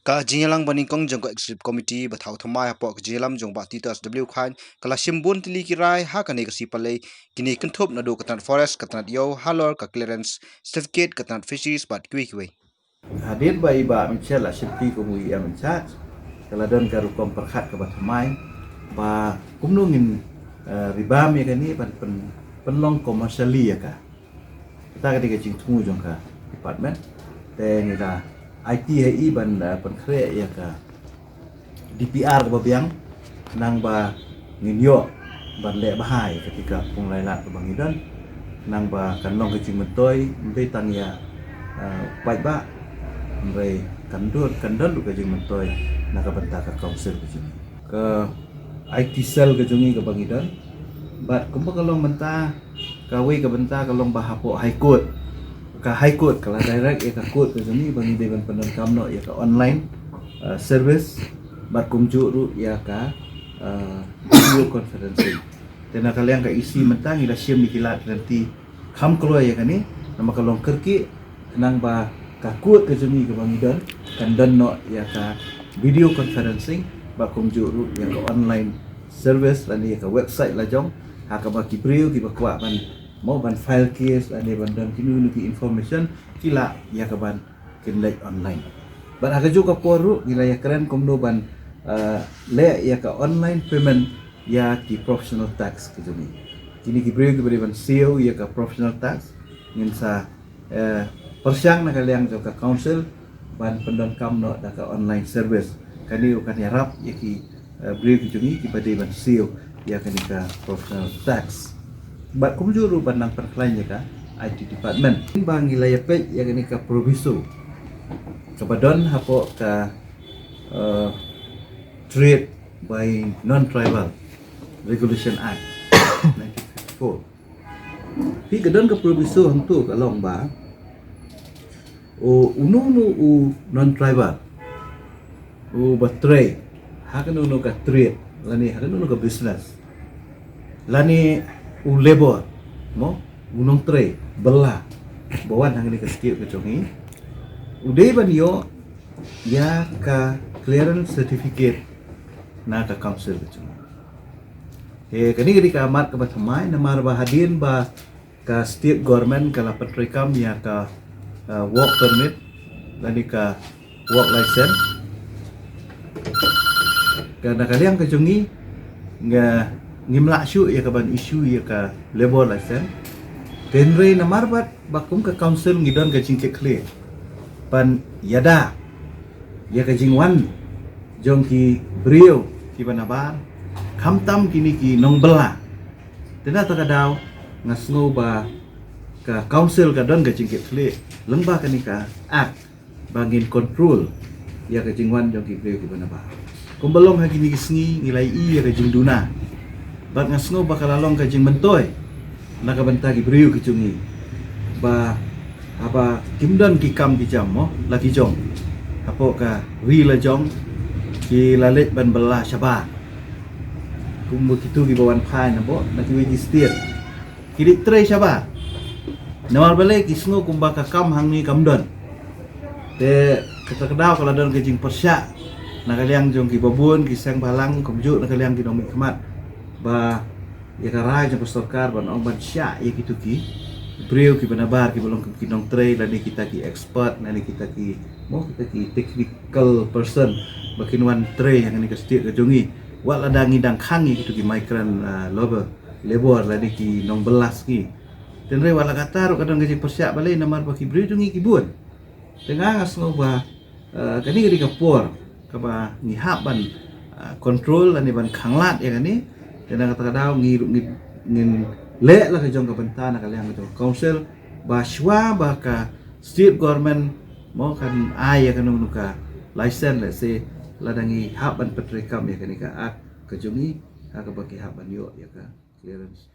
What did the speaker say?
ka jinyalang baningkong jongko executive committee bathau thamai hapok jinyalam jongba titas w khan kala simbun tili kirai ha kani kasi palai kini kenthop nado katan forest katan yo halor ka clearance certificate katan fisheries bat kiwi hadir ba iba Michelle Ashimpi ko mu iya menchat kalau don ka rukom perkhat ka batamai ba kumnungin riba mi kani penlong commercially ya ka kita ketika jing tungu jong ka department te ni la IT HI ban pen kre ya ka DPR ka babiang nang ba nginyo ban le bahai ketika punglai lat ka bangidan nang ba kanlong ka jing mentoi mbe tan ya baik ba mbe kandon lu ka jing mentoi nak benta ka council ka jing ke IT cell ka jungi ka bangidan bat kumpa kalong benta kawe ka benta kalong bahapo high court kalau direct ya ka court ka jungi bangi dewan pendon kamno ya ka online service bat kumju ru ya ka video conferencing tena kalian ka isi mentang ida sim mikilat nanti kam keluar ya kani nama kalong kerki nang ba ka court ka jungi ka bangidan kandan no ya ka video conferencing ba kumju ru ya ka online service dan ya ka website la jong haka ba kibriu ki ba kwa ban mau ban file case dan ban dan kinu ki information kila ya ka ban kinlay online ban haka juga poru gila ya keren komdo ban le ya ka online payment ya ki professional tax ki jumi kini kibriu ki ban CEO ya ka professional tax ngin sa persyang na kaliang ka council ban pendon kamno da ka online service kani ukan harap ya ki beliau kejungi kepada ban CEO ya kani ka professional tax bat kumjuru banang perklain ya ka IT department bang wilayah pej ya kani ka proviso kepadon hapo ka trade by non tribal regulation act 1954 pi kedon ka proviso hantu ka long ba o unu non tribal o batre hakan uno ka trade lani hakan uno ka business lani u labor mo unong trade bela bawan hang ni ka skip ka chongi udai ban yo ya ka clearance certificate na ka council ka chongi kani ka amat ka bathamai namar ba hadin ba ka state government ka lapat rekam ya ka work permit lani ka work license karena kalian kejungi ngimla syu ya kaban issue ya ka labor license tenre na marbat bakum ka council ngidon ka jingke clear pan yada ya ka jingwan jong ki brio ki banaban kamtam kini ki nong bela tena takadaw ngasno ba ka council ka don ka jingke clear lengba kanika act bangin control ya ka jingwan jong ki brio ki banaban kumbelong hagi ni kisngi ngilai i ya kajing duna bat ngasno bakalalong kajing mentoy nakabanta ki briu kicungi ba apa kimdan ki kam ki jam mo lagi jong apo ka wi la jong ki lalet ban belah syaba kumbu kitu ki bawan phai na bo na ki wi stiet ki tre syaba nawal bale kisno kumba ka kam hang ni kamdon te kedaw kalau don kajing persya na kaliang jong ki babun ki sang balang kumju na kaliang ki nomik kemat ba ya karai jong pastorkar ban ong ban sya ya kitu ki brio ki banabar ki bolong ki nong trade dan kita ki expert na kita ki technical person bakinwan trade yang ni ka state ka jongi wala dangi dang khangi kitu ki migrant labor dan ki nong belas ki tenre wala katar kadang ki persya balai namar ba ki brio jongi ki bun tengah ngasno ba kani ki kapor kaba ngihaban control ani ban khanglat ya kani tena kata daw ngin le la ka jong ka bentana kalian itu council ba shwa ba ka state government mo kan aya kan nuka license le se ladangi haban petrekam ya kani ka ak ka jongi ka bagi haban yo ya ka clearance